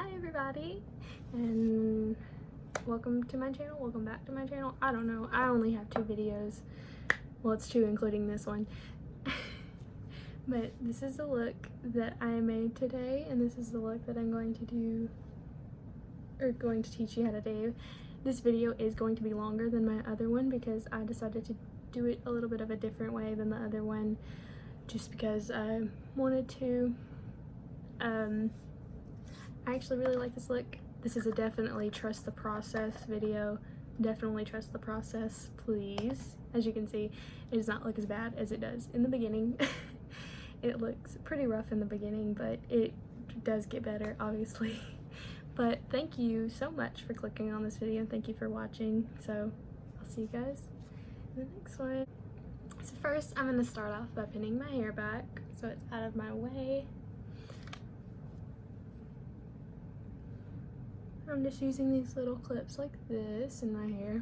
Hi everybody, and welcome to my channel, welcome back to my channel. I don't know, I only have 2 videos. Well, it's 2 including this one. But this is the look that I made today, and this is the look that I'm going to do, or going to teach you how to do. This video is going to be longer than my other one because I decided to do it a little bit of a different way than the other one, just because I wanted to. I actually really like this look. This is a definitely trust the process video. Definitely trust the process, please. As you can see, it does not look as bad as it does in the beginning. It looks pretty rough in the beginning, but it does get better, obviously. But thank you so much for clicking on this video. Thank you for watching. So I'll see you guys in the next one. So first, I'm going to start off by pinning my hair back so it's out of my way. I'm just using these little clips like this in my hair.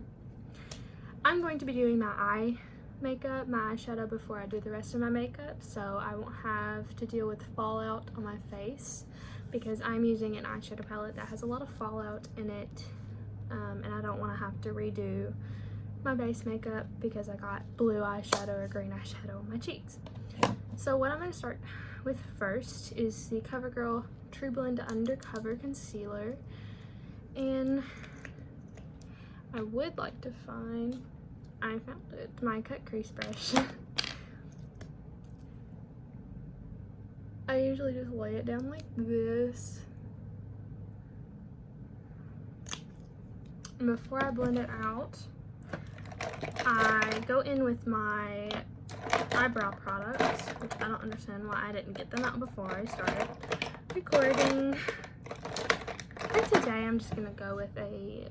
I'm going to be doing my eye makeup, my eyeshadow, before I do the rest of my makeup, so I won't have to deal with fallout on my face because I'm using an eyeshadow palette that has a lot of fallout in it, and I don't want to have to redo my base makeup because I got blue eyeshadow or green eyeshadow on my cheeks. So what I'm going to start with first is the CoverGirl True Blend Undercover Concealer. And I would like to find, I found it, my cut crease brush. I usually just lay it down like this. And before I blend it out, I go in with my eyebrow products, which I don't understand why I didn't get them out before I started recording. And today I'm just going to go with a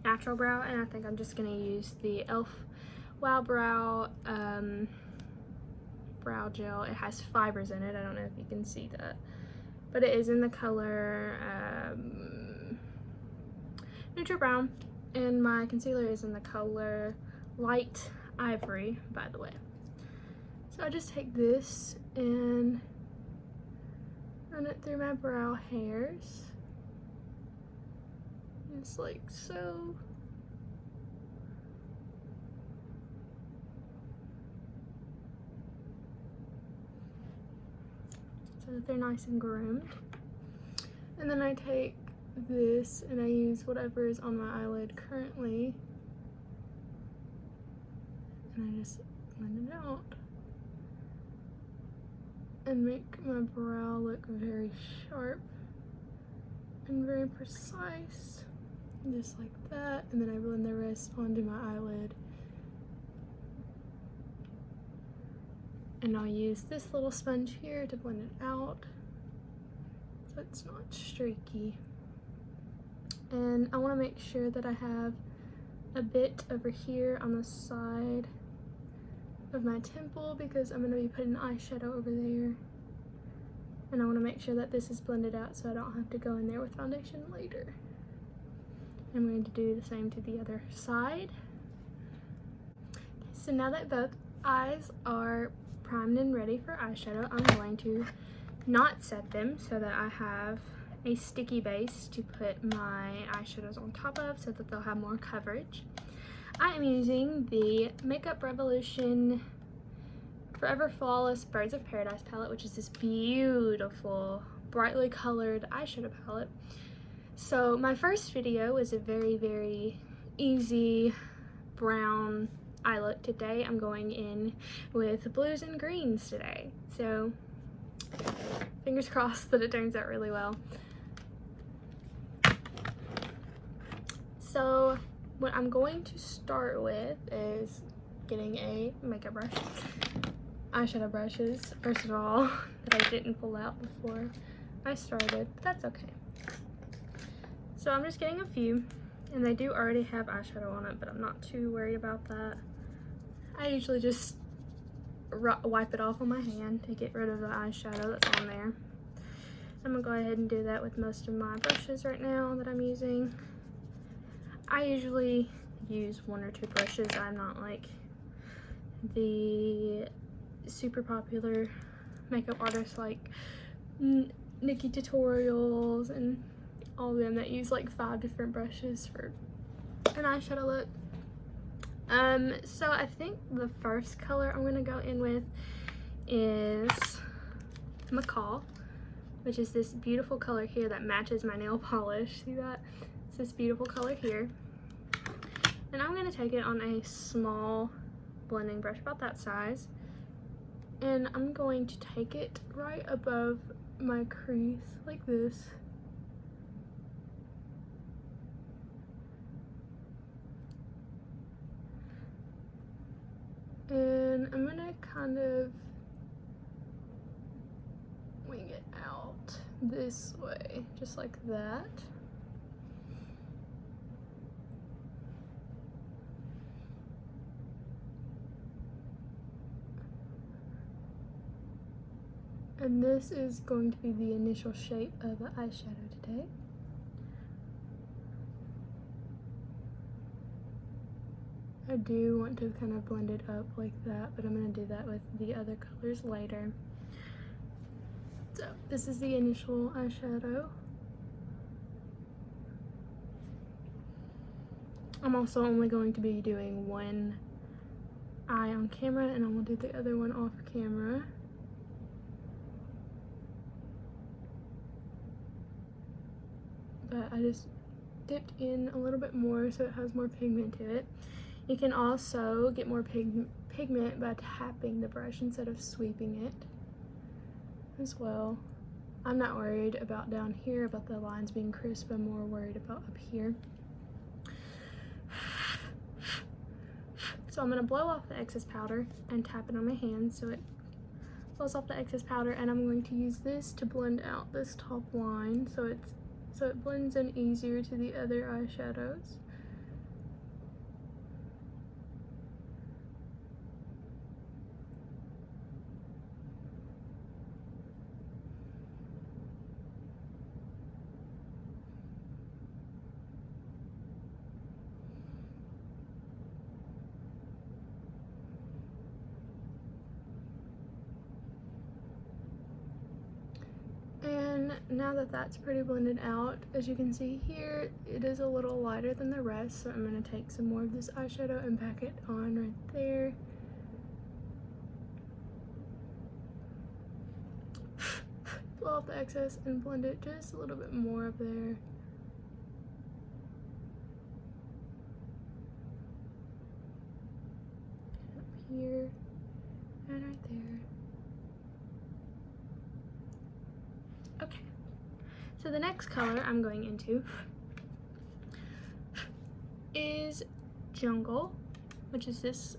natural brow, and I think I'm just going to use the e.l.f. Wow Brow brow gel. It has fibers in it. I don't know if you can see that, but it is in the color neutral brown, and my concealer is in the color light ivory, by the way. So I just take this and run it through my brow hairs, just like so. So that they're nice and groomed. And then I take this and I use whatever is on my eyelid currently, and I just blend it out and make my brow look very sharp and very precise, just like that. And then I blend the rest onto my eyelid, and I'll use this little sponge here to blend it out so it's not streaky. And I want to make sure that I have a bit over here on the side of my temple because I'm going to be putting eyeshadow over there, and I want to make sure that this is blended out so I don't have to go in there with foundation later. I'm going to do the same to the other side. So now that both eyes are primed and ready for eyeshadow, I'm going to not set them so that I have a sticky base to put my eyeshadows on top of so that they'll have more coverage. I am using the Makeup Revolution Forever Flawless Birds of Paradise palette, which is this beautiful, brightly colored eyeshadow palette. So my first video was a very, very easy brown eye look. Today I'm going in with blues and greens today. So fingers crossed that it turns out really well. So what I'm going to start with is getting a makeup brush. Eyeshadow brushes, first of all, that I didn't pull out before I started, but that's okay. So I'm just getting a few, and they do already have eyeshadow on it, but I'm not too worried about that. I usually just wipe it off on my hand to get rid of the eyeshadow that's on there. I'm gonna go ahead and do that with most of my brushes right now that I'm using. I usually use 1 or 2 brushes. I'm not like the super popular makeup artists like Nikki Tutorials and all of them that use like 5 different brushes for an eyeshadow look. So I think the first color I'm gonna go in with is Macaw, which is this beautiful color here that matches my nail polish. See that? It's this beautiful color here. And I'm gonna take it on a small blending brush, about that size. And I'm going to take it right above my crease, like this. And I'm gonna kind of wing it out this way, just like that. And this is going to be the initial shape of the eyeshadow today. I do want to kind of blend it up like that, but I'm going to do that with the other colors later. So this is the initial eyeshadow. I'm also only going to be doing one eye on camera, and I will do the other one off camera. But I just dipped in a little bit more so it has more pigment to it. You can also get more pigment by tapping the brush instead of sweeping it as well. I'm not worried about down here about the lines being crisp. I'm more worried about up here. So I'm going to blow off the excess powder and tap it on my hand so it blows off the excess powder, and I'm going to use this to blend out this top line so it blends in easier to the other eyeshadows. Now that that's pretty blended out, as you can see here, it is a little lighter than the rest, so I'm going to take some more of this eyeshadow and pack it on right there. Blow off the excess and blend it just a little bit more up there. Up here and right there. Okay. So the next color I'm going into is Jungle, which is this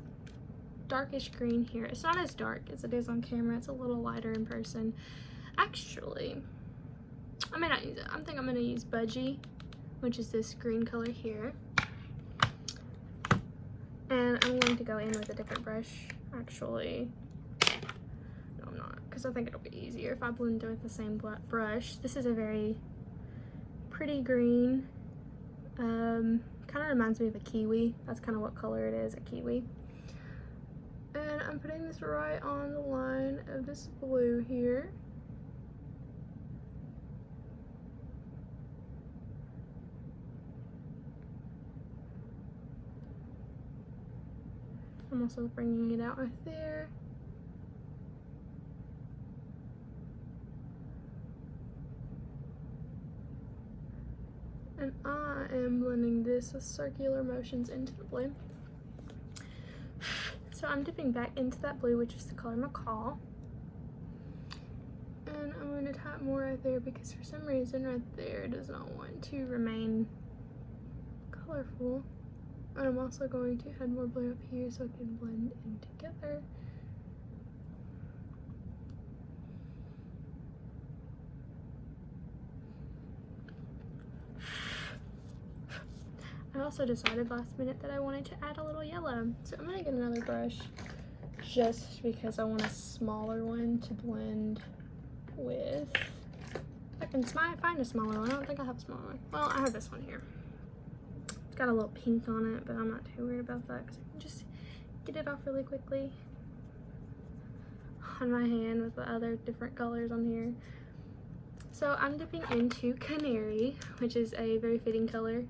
darkish green here. It's not as dark as it is on camera. It's a little lighter in person. Actually, I may not use it. I think I'm going to use Budgie, which is this green color here. And I'm going to go in with a different brush, actually. Because I think it'll be easier if I blend it with the same brush. This is a very pretty green. Kind of reminds me of a kiwi. That's kind of what color it is, a kiwi. And I'm putting this right on the line of this blue here. I'm also bringing it out right there. And I am blending this with circular motions into the blue. So I'm dipping back into that blue, which is the color Macaw. And I'm going to tap more right there because for some reason right there does not want to remain colorful. And I'm also going to add more blue up here so it can blend in together. I also decided last minute that I wanted to add a little yellow. So I'm going to get another brush just because I want a smaller one to blend with. I can find a smaller one. I don't think I have a smaller one. Well, I have this one here. It's got a little pink on it, but I'm not too worried about that because I can just get it off really quickly on my hand with the other different colors on here. So I'm dipping into Canary, which is a very fitting color,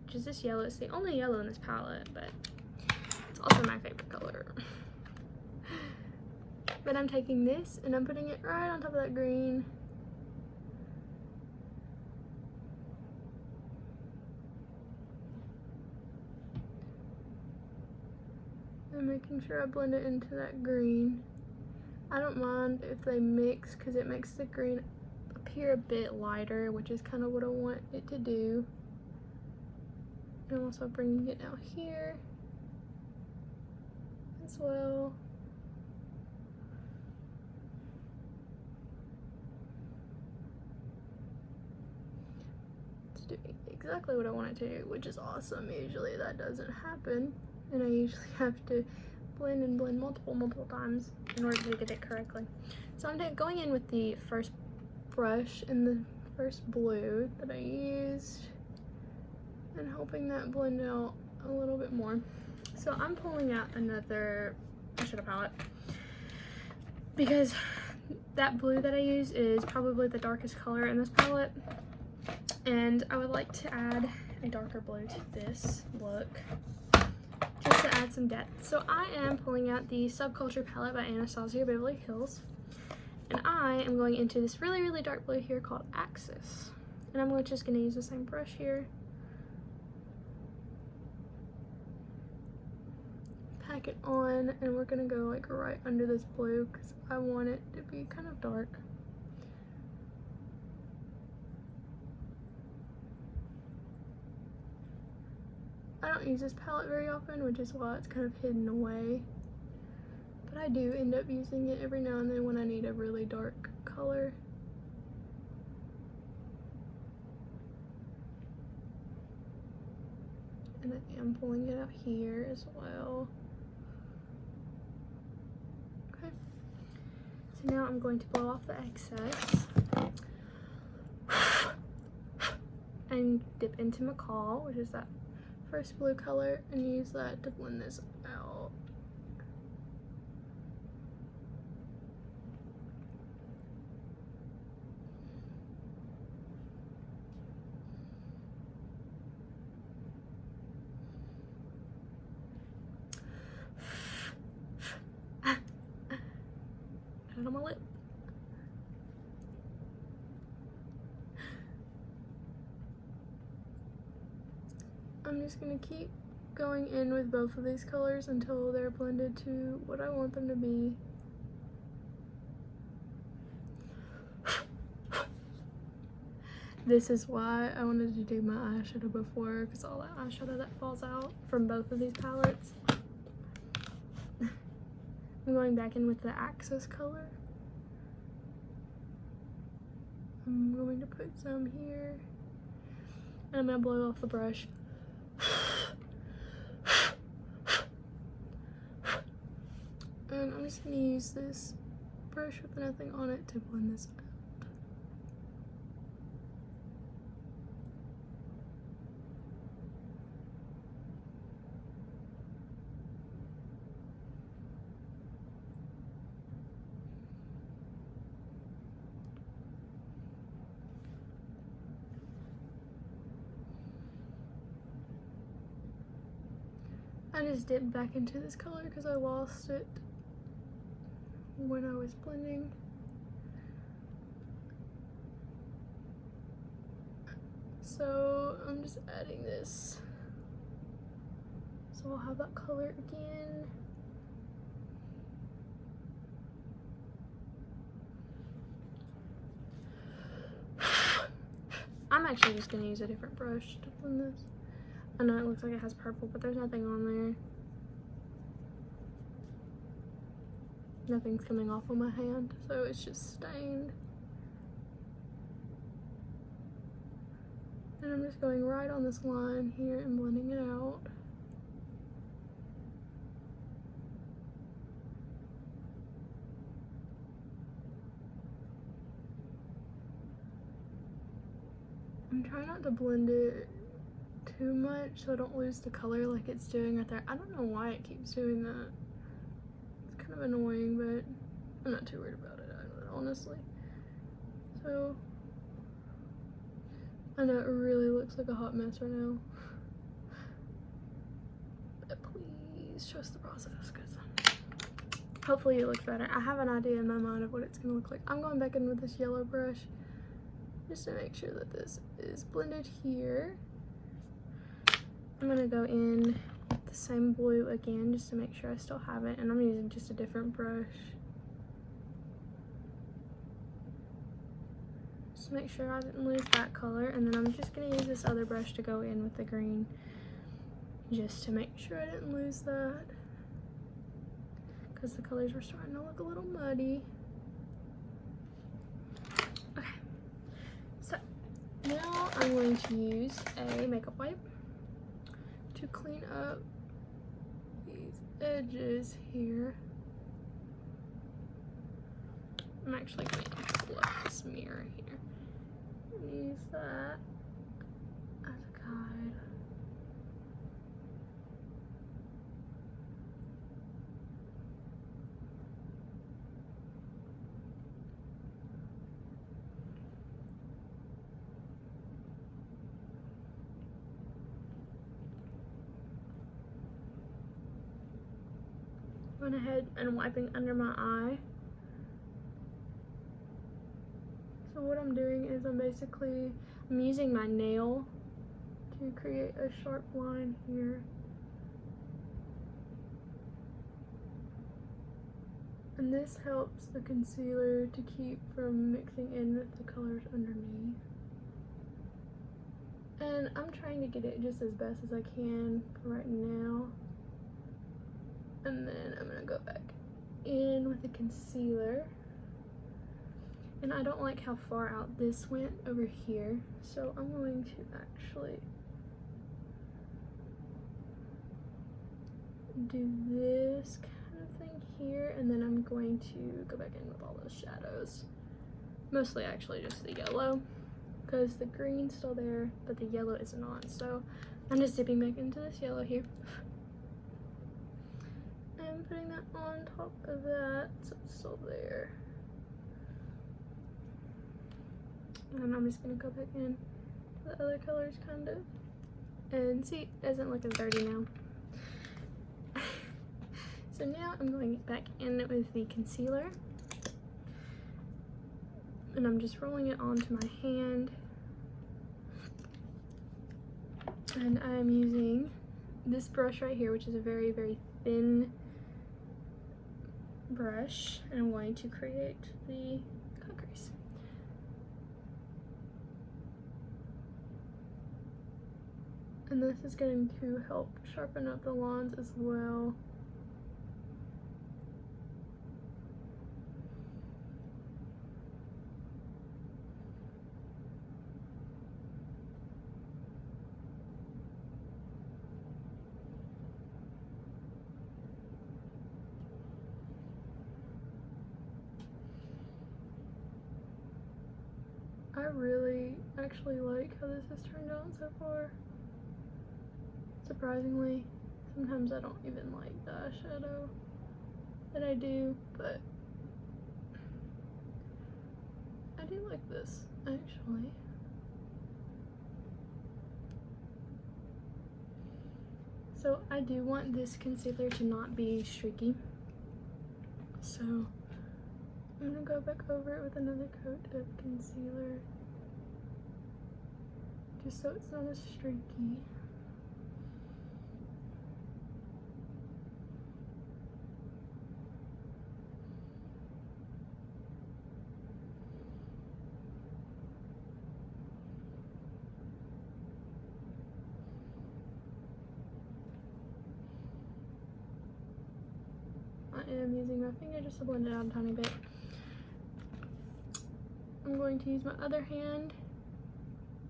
which is this yellow. It's the only yellow in this palette, but it's also my favorite color. But I'm taking this and I'm putting it right on top of that green. And making sure I blend it into that green. I don't mind if they mix because it makes the green appear a bit lighter, which is kind of what I want it to do. And I'm also bringing it out here as well. It's doing exactly what I want it to do, which is awesome. Usually that doesn't happen, and I usually have to blend and blend multiple times in order to get it correctly. So I'm going in with the first brush and the first blue that I used and helping that blend out a little bit more. So I'm pulling out another eyeshadow palette because that blue that I use is probably the darkest color in this palette, and I would like to add a darker blue to this look just to add some depth. So I am pulling out the Subculture palette by Anastasia Beverly Hills, and I am going into this really dark blue here called Axis, and I'm just going to use the same brush here. Pack it on, and we're gonna go like right under this blue because I want it to be kind of dark. I don't use this palette very often, which is why it's kind of hidden away, but I do end up using it every now and then when I need a really dark color. And I am pulling it out here as well. Now I'm going to blow off the excess and dip into Macaw, which is that first blue color, and use that to blend this out. On my lip. I'm just gonna keep going in with both of these colors until they're blended to what I want them to be. This is why I wanted to do my eyeshadow before, because all that eyeshadow that falls out from both of these palettes. I'm going back in with the Axis color. I'm going to put some here, and I'm going to blow off the brush. And I'm just going to use this brush with nothing on it to blend this out. I just dipped back into this color because I lost it when I was blending. So I'm just adding this. So I'll have that color again. I'm actually just gonna use a different brush to blend this. I know it looks like it has purple, but there's nothing on there. Nothing's coming off on my hand, so it's just stained. And I'm just going right on this line here and blending it out. I'm trying not to blend it too much so I don't lose the color like it's doing right there. I don't know why it keeps doing that. It's kind of annoying, but I'm not too worried about it, honestly. So I know it really looks like a hot mess right now. But please trust the process, because hopefully it looks better. I have an idea in my mind of what it's going to look like. I'm going back in with this yellow brush just to make sure that this is blended here. I'm going to go in with the same blue again just to make sure I still have it, and I'm using just a different brush. Just to make sure I didn't lose that color, and then I'm just going to use this other brush to go in with the green just to make sure I didn't lose that, because the colors were starting to look a little muddy. Okay, so now I'm going to use a makeup wipe to clean up these edges here. I'm actually going to pull up this mirror here. Use that as a guide. Went ahead and wiping under my eye. So what I'm doing is I'm using my nail to create a sharp line here. And this helps the concealer to keep from mixing in with the colors underneath. And I'm trying to get it just as best as I can for right now. And then I'm gonna go back in with the concealer. And I don't like how far out this went over here, so I'm going to actually do this kind of thing here, and then I'm going to go back in with all those shadows. Mostly actually just the yellow, because the green's still there, but the yellow is not. So I'm just dipping back into this yellow here. And putting that on top of that, so it's still there. And I'm just gonna go back in to the other colors kind of. And see, it doesn't look as dirty now. So now I'm going back in with the concealer. And I'm just rolling it onto my hand. And I'm using this brush right here, which is a very, very thin brush. And I'm going to create the cut crease. And this is going to help sharpen up the lines as well. I really actually like how this has turned out so far. Surprisingly, sometimes I don't even like the eyeshadow that I do, but I do like this actually. So I do want this concealer to not be streaky, so I'm gonna go back over it with another coat of concealer just so it's not as streaky. I am using my finger just to blend it out a tiny bit. I'm going to use my other hand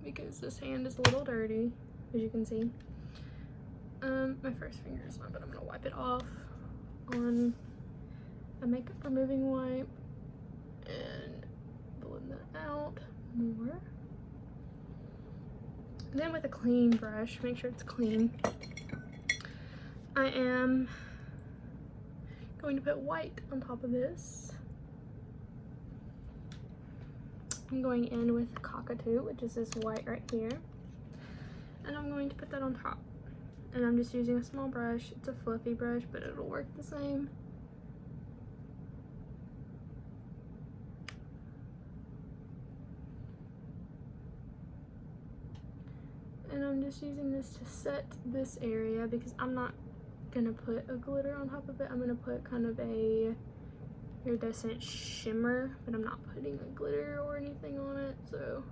because this hand is a little dirty, as you can see. My first finger is not, but I'm gonna wipe it off on a makeup removing wipe and blend that out more. And then with a clean brush, make sure it's clean, I am going to put white on top of this. I'm going in with Cockatoo, which is this white right here. And I'm going to put that on top. And I'm just using a small brush. It's a fluffy brush, but it'll work the same. And I'm just using this to set this area because I'm not gonna put a glitter on top of it. I'm gonna put kind of a iridescent shimmer, but I'm not putting a glitter or anything on it, so.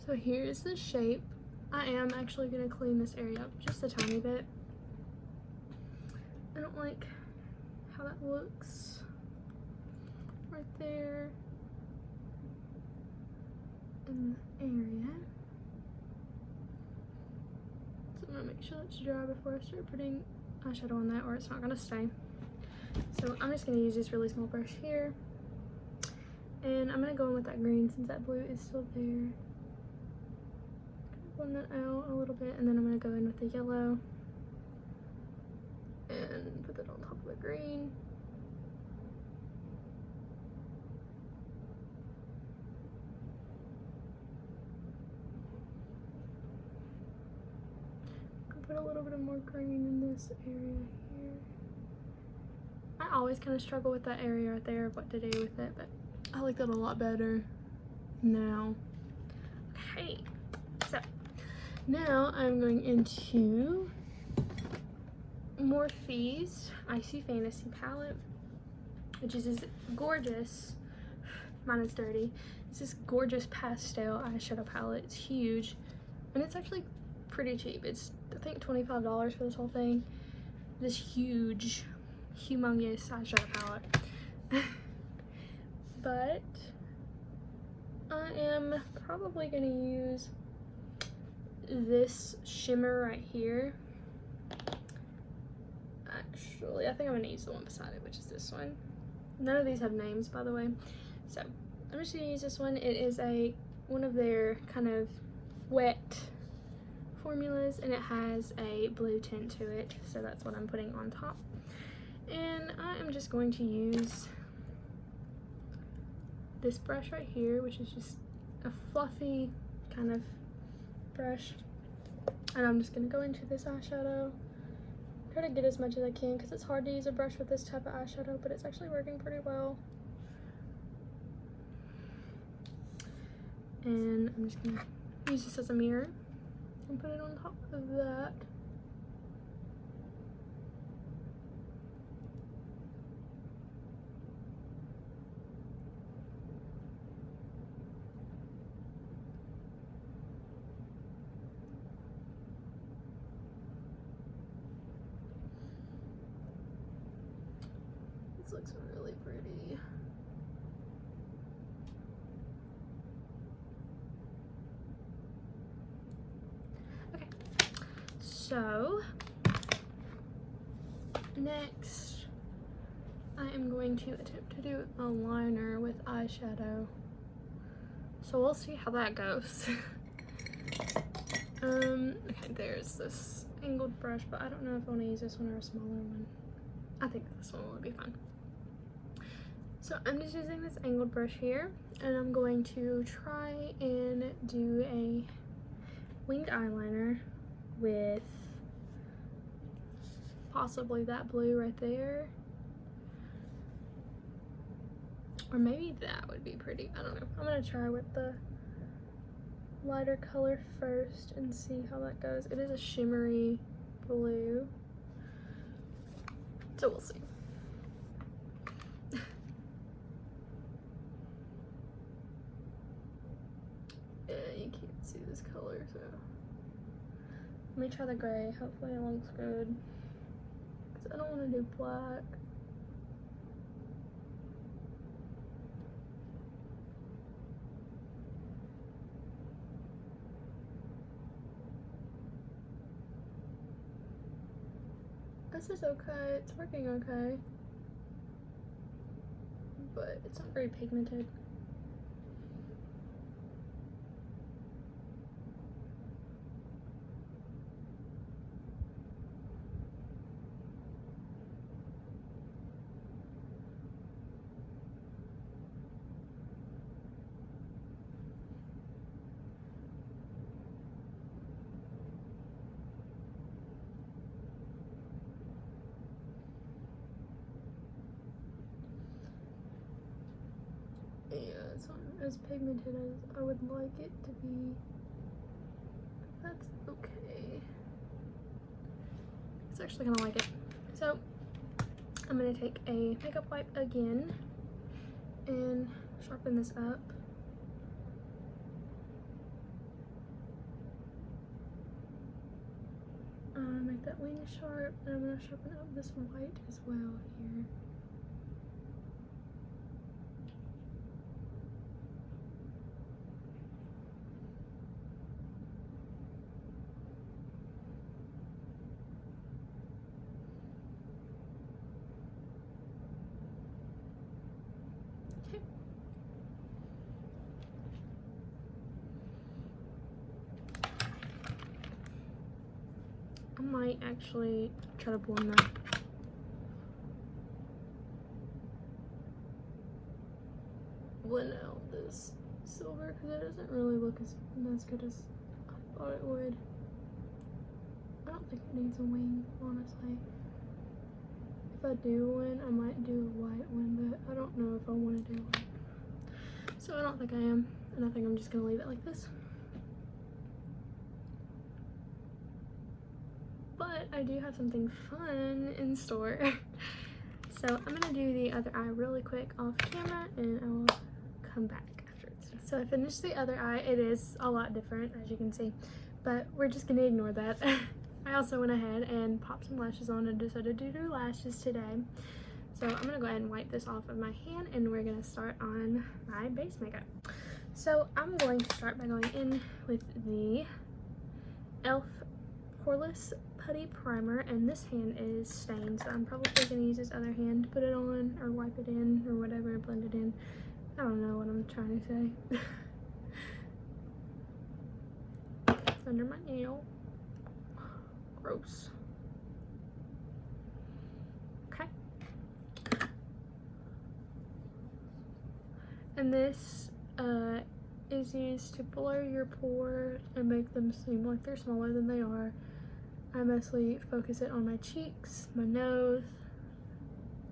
So here's the shape. I am actually going to clean this area up just a tiny bit. I don't like how that looks right there in the area. So I'm going to make sure that's dry before I start putting eyeshadow on that, or it's not going to stay. So I'm just going to use this really small brush here. And I'm going to go in with that green since that blue is still there. Blend that out a little bit, and then I'm going to go in with the yellow and put that on top of the green. Put a little bit of more green in this area here. I always kind of struggle with that area right there of what to do with it, but I like that a lot better now. Okay, so now I'm going into Morphe's Icy Fantasy palette, which is this gorgeous, mine is dirty, it's this gorgeous pastel eyeshadow palette. It's huge, and it's actually pretty cheap. It's, I think, $25 for this whole thing. This huge, humongous eyeshadow palette. But I am probably going to use this shimmer right here. Actually, I think I'm gonna use the one beside it, which is this one. None of these have names, by the way, so I'm just gonna use this one. It is one of their kind of wet formulas, and it has a blue tint to it, so that's what I'm putting on top. And I am just going to use this brush right here, which is just a fluffy kind of brush, and I'm just gonna go into this eyeshadow, try to get as much as I can because it's hard to use a brush with this type of eyeshadow, but it's actually working pretty well. And I'm just gonna use this as a mirror and put it on top of that. Looks really pretty. Okay, so next I am going to attempt to do a liner with eyeshadow. So we'll see how that goes. Okay, there's this angled brush, but I don't know if I want to use this one or a smaller one. I think this one will be fun. So I'm just using this angled brush here, and I'm going to try and do a winged eyeliner with possibly that blue right there. Or maybe that would be pretty. I don't know. I'm going to try with the lighter color first and see how that goes. It is a shimmery blue, so we'll see. You can't see this color, so let me try the gray. Hopefully it looks good, because I don't want to do black. this is okay. It's working okay. But it's not very pigmented. Yeah, it's not as pigmented as I would like it to be. That's okay. It's actually kind of like it. So I'm going to take a makeup wipe again and sharpen this up. Make that wing sharp, and I'm going to sharpen up this white as well here. I might actually try to blend that. Blend out this silver because it doesn't really look as good as I thought it would. I don't think it needs a wing, honestly. If I do one, I might do a white one, but I don't know if I want to do one. So I don't think I am, and I think I'm just gonna leave it like this. But I do have something fun in store. So I'm gonna do the other eye really quick off camera and I will come back afterwards. So I finished the other eye. It is a lot different, as you can see, but we're just gonna ignore that. I also went ahead and popped some lashes on and decided to do lashes today. So I'm gonna go ahead and wipe this off of my hand and we're gonna start on my base makeup. So I'm going to start by going in with the e.l.f. Poreless Putty Primer, and this hand is stained, so I'm probably going to use this other hand to put it on or wipe it in or whatever, blend it in. I don't know what I'm trying to say. It's under my nail. Gross. Okay. And this is used to blur your pores and make them seem like they're smaller than they are. I mostly focus it on my cheeks, my nose,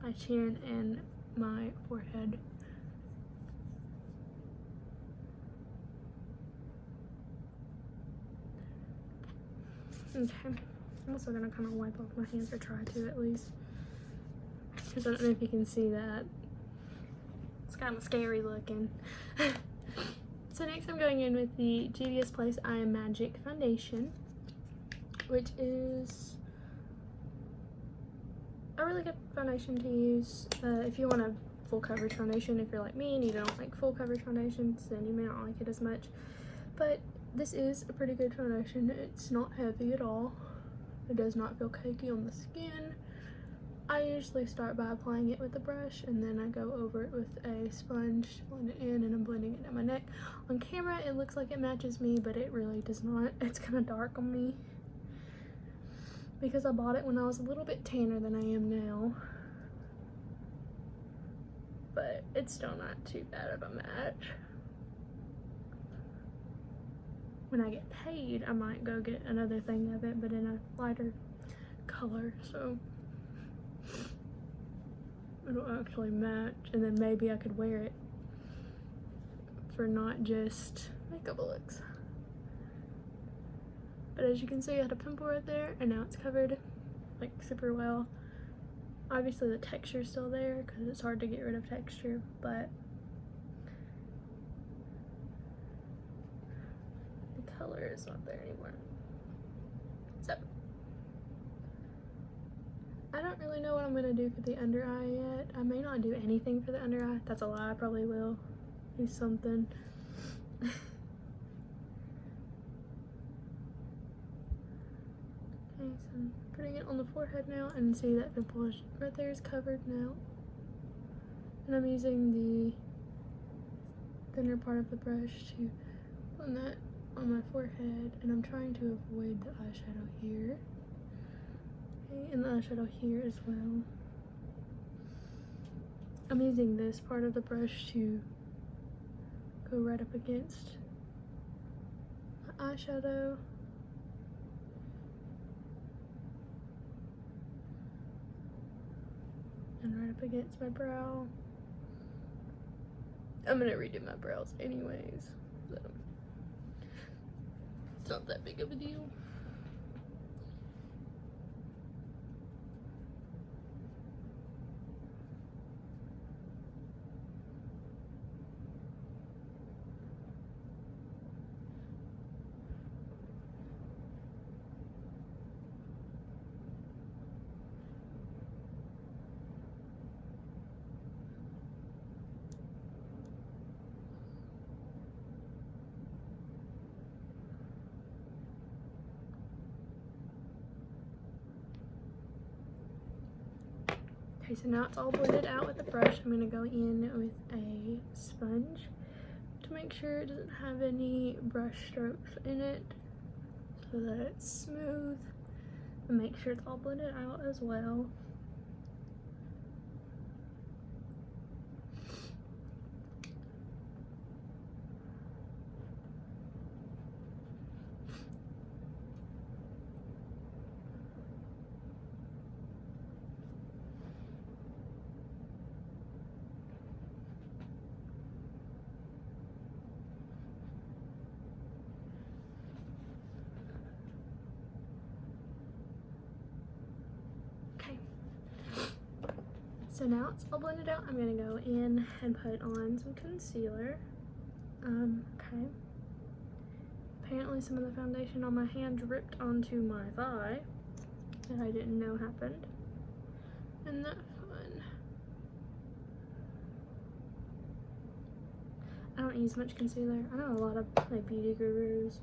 my chin, and my forehead. Okay, I'm also gonna kind of wipe off my hands, or try to at least, because I don't know if you can see that. It's kind of scary looking. So next I'm going in with the Juvia's Place I Am Magic Foundation, which is a really good foundation to use if you want a full coverage foundation. If you're like me and you don't like full coverage foundations, then you may not like it as much. But this is a pretty good foundation. It's not heavy at all. It does not feel cakey on the skin. I usually start by applying it with a brush and then I go over it with a sponge, blend it in, and I'm blending it at my neck. On camera it looks like it matches me, but it really does not. It's kind of dark on me because I bought it when I was a little bit tanner than I am now. But it's still not too bad of a match. When I get paid, I might go get another thing of it, but in a lighter color, so it'll actually match, and then maybe I could wear it for not just makeup looks. But as you can see, I had a pimple right there, and now it's covered like super well. Obviously the texture is still there because it's hard to get rid of texture, but the color is not there anymore. So I don't really know what I'm gonna do for the under eye yet. I may not do anything for the under eye. That's a lie. I probably will do something. Okay. So I'm putting it on the forehead now, and see that pimple right there is covered now. And I'm using the thinner part of the brush to blend that on my forehead, and I'm trying to avoid the eyeshadow here. Okay, and the eyeshadow here as well. I'm using this part of the brush to go right up against my eyeshadow. And right up against my brow. I'm gonna redo my brows anyways, so it's not that big of a deal. Okay, so now it's all blended out with the brush. I'm going to go in with a sponge to make sure it doesn't have any brush strokes in it, so that it's smooth, and make sure it's all blended out as well. So now it's all blended out, I'm gonna go in and put on some concealer. Okay. Apparently some of the foundation on my hand dripped onto my thigh that I didn't know happened. Isn't that fun? I don't use much concealer. I know a lot of like beauty gurus,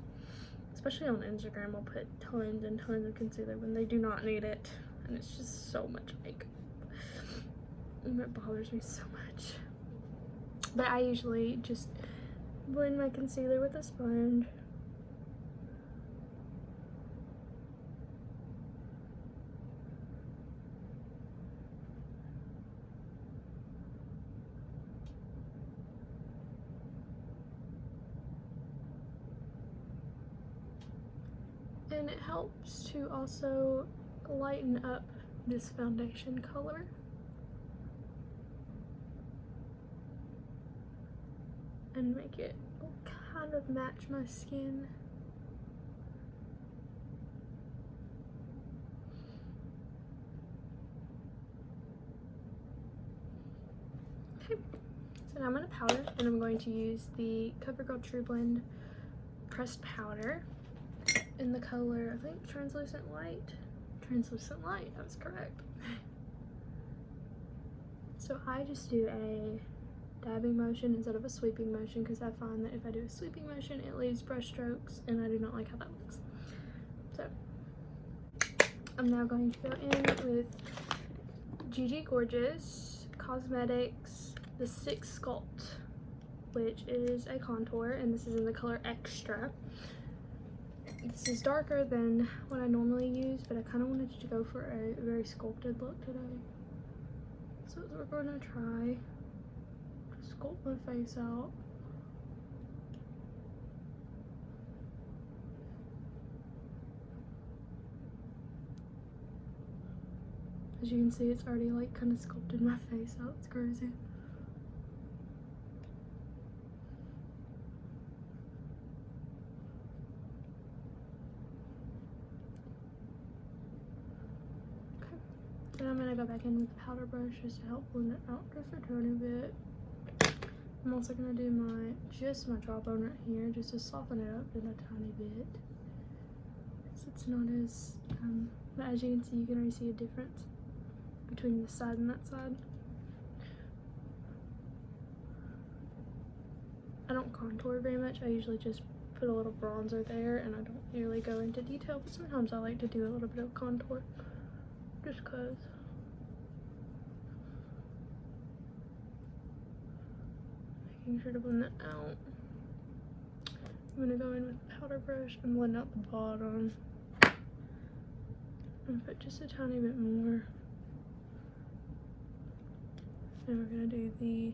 especially on Instagram, will put tons and tons of concealer when they do not need it, and it's just so much makeup. And it bothers me so much. But I usually just blend my concealer with a sponge. And it helps to also lighten up this foundation color. And make it kind of match my skin. Okay, so now I'm going to powder, and I'm going to use the CoverGirl True Blend pressed powder in the color, I think, Translucent Light. Translucent Light, that was correct. So I just do a dabbing motion instead of a sweeping motion, because I find that if I do a sweeping motion, it leaves brush strokes, and I do not like how that looks. So I'm now going to go in with Gigi Gorgeous Cosmetics, the 6 Sculpt, which is a contour, and this is in the color Extra. This is darker than what I normally use, but I kind of wanted to go for a very sculpted look today. So we're going to try to sculpt my face out. As you can see, it's already like kind of sculpted my face out. It's crazy. Then I'm going to go back in with the powder brush just to help blend it out just a tiny bit. I'm also going to do my jawbone right here just to soften it up in a tiny bit. So it's not as, but as you can see, you can already see a difference between this side and that side. I don't contour very much. I usually just put a little bronzer there, and I don't really go into detail, but sometimes I like to do a little bit of contour just because. Making sure to blend that out. I'm gonna go in with the powder brush and blend out the bottom and put just a tiny bit more. And we're gonna do the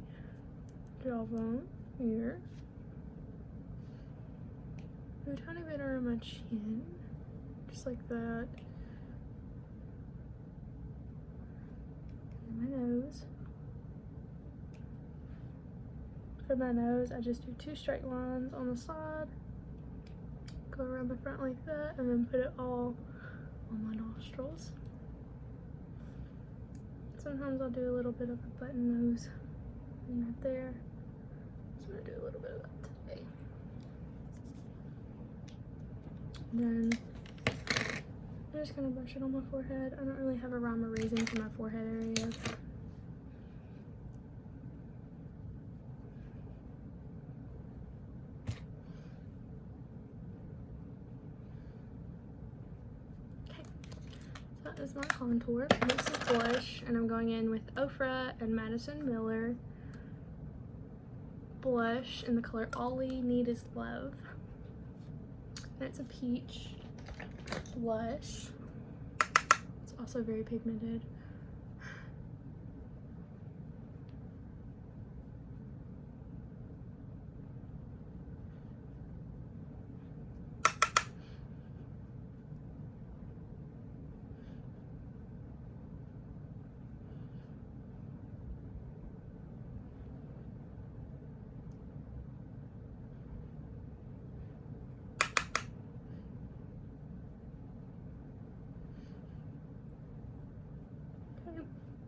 jawbone here. Do a tiny bit around my chin, just like that. And my nose. For my nose, I just do 2 straight lines on the side, go around the front like that, and then put it all on my nostrils. Sometimes I'll do a little bit of a button nose right there. So I'm gonna do a little bit of that today. Then I'm just gonna brush it on my forehead. I don't really have a rhyme or reason for my forehead area. That is my contour. This is blush, and I'm going in with Ofra and Madison Miller blush in the color All We Need Is Love. And it's a peach blush. It's also very pigmented.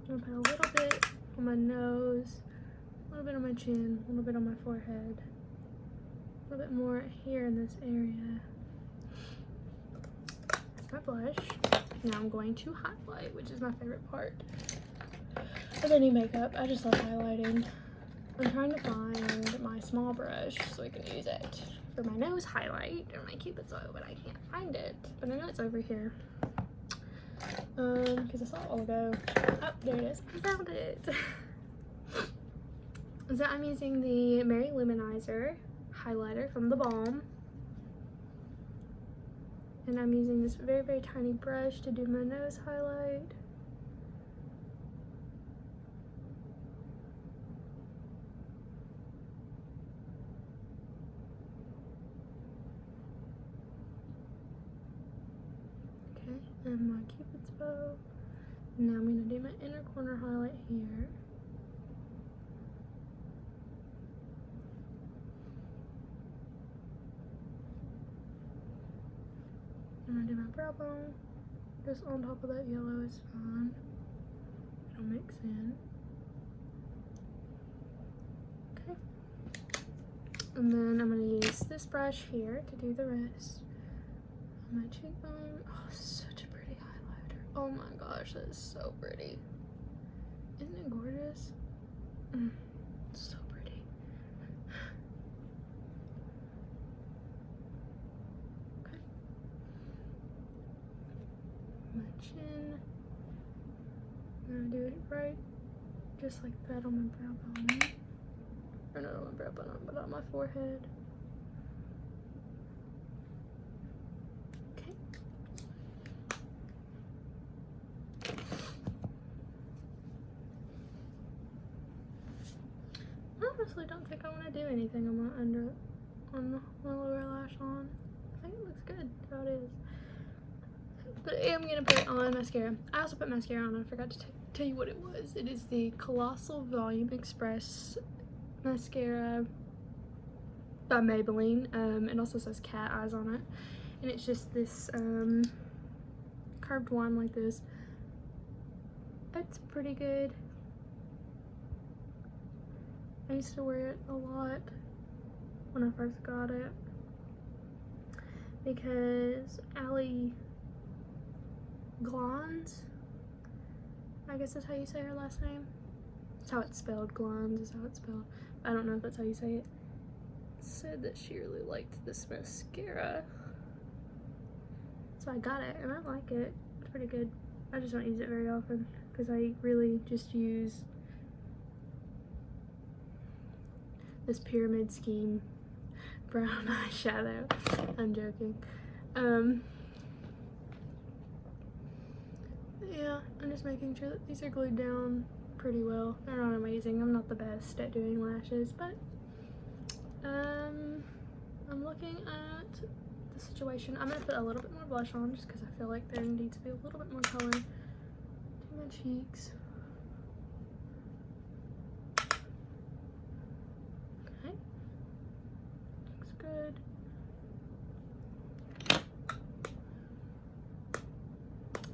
I'm gonna put a little bit on my nose, a little bit on my chin, a little bit on my forehead, a little bit more here in this area. That's my blush. Now I'm going to highlight, which is my favorite part of any makeup. I just love highlighting. I'm trying to find my small brush so I can use it for my nose highlight or my Cupid's oil, but I can't find it. But I know it's over here. Because I saw it a while ago. Oh, there it is. I found it. So I'm using the Mary Luminizer highlighter from The Balm. And I'm using this very, very tiny brush to do my nose highlight. Okay, and my Cupid's bow. Now I'm going to do my inner corner highlight here. I'm going to do my brow bone. Just on top of that yellow is fine. It'll mix in. Okay. And then I'm going to use this brush here to do the rest of my cheekbone. Oh, such a pretty highlighter. Oh my gosh, that is so pretty. Isn't it gorgeous? It's so pretty. Okay. My chin. I'm gonna do it right just like that on my brow bone. Or not on my brow bone, but on my forehead. Okay. I honestly don't think I want to do anything on my lower lash line. I think it looks good how it is. But I am gonna put on mascara. I also put mascara on. I forgot to tell you what it was. It is the Colossal Volume Express mascara by Maybelline. It also says cat eyes on it, and it's just this curved one like this. It's pretty good. I used to wear it a lot when I first got it because Allie Glons, I guess that's how you say her last name. That's how it's spelled. Glons is how it's spelled. I don't know if that's how you say it. said that she really liked this mascara. So I got it, and I like it. It's pretty good. I just don't use it very often because I really just use this pyramid scheme brown eyeshadow. I'm joking. Yeah, I'm just making sure that these are glued down pretty well. They're not amazing. I'm not the best at doing lashes, but I'm looking at the situation. I'm gonna put a little bit more blush on just because I feel like there needs to be a little bit more color to my cheeks. Okay, looks good.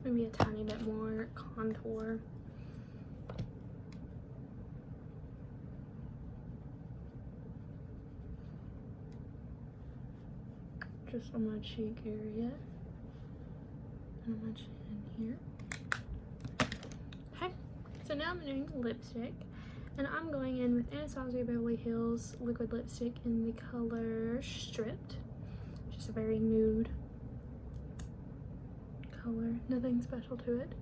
Maybe a tiny bit more contour. Just on my cheek area and on my chin here. Okay, so now I'm doing lipstick, and I'm going in with Anastasia Beverly Hills liquid lipstick in the color Stripped. Just a very nude color, nothing special to it.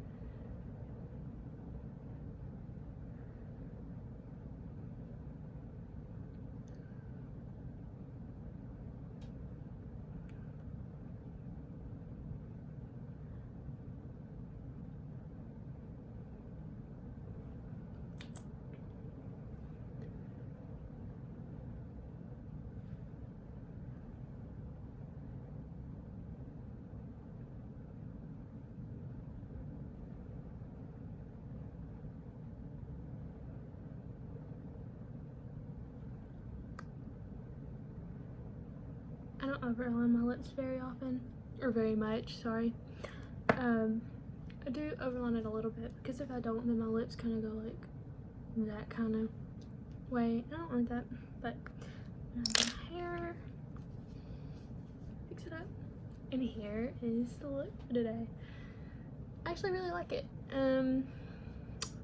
I don't overline my lips very often, or very much, sorry. I do overline it a little bit, because if I don't, then my lips kind of go like that kind of way. I don't like that, but my hair, fix it up. And here is the look for today. I actually really like it.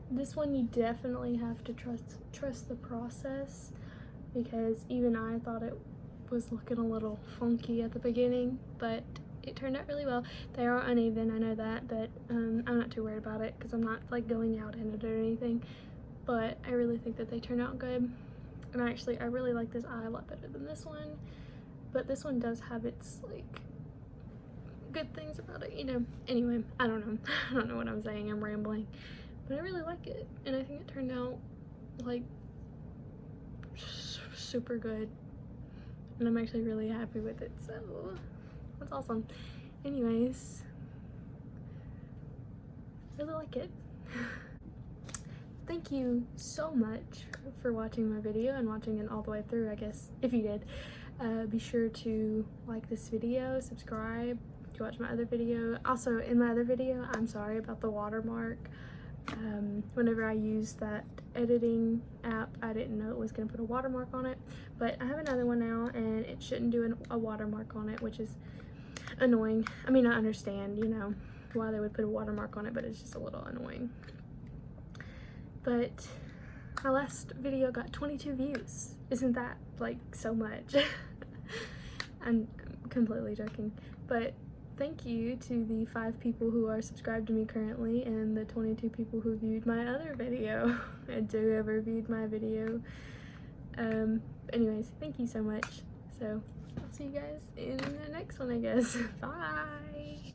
This one you definitely have to trust the process, because even I thought it was looking a little funky at the beginning, but it turned out really well. They are uneven, I know that, but I'm not too worried about it because I'm not like going out in it or anything. But I really think that they turn out good, and I really like this eye a lot better than this one. But this one does have its like good things about it, you know. Anyway, I don't know what I'm saying. I'm rambling, but I really like it, and I think it turned out like super good. And I'm actually really happy with it, so that's awesome. Anyways, really like it. Thank you so much for watching my video and watching it all the way through, I guess, if you did. Be sure to like this video, subscribe to watch my other video. Also, in my other video, I'm sorry about the watermark. Whenever I used that editing app, I didn't know it was going to put a watermark on it, but I have another one now and it shouldn't do a watermark on it, which is annoying. I mean, I understand, you know, why they would put a watermark on it, but it's just a little annoying. But my last video got 22 views. Isn't that like so much? I'm completely joking, but thank you to the 5 people who are subscribed to me currently, and the 22 people who viewed my other video, and to whoever viewed my video. Anyways, thank you so much. So I'll see you guys in the next one, I guess. Bye.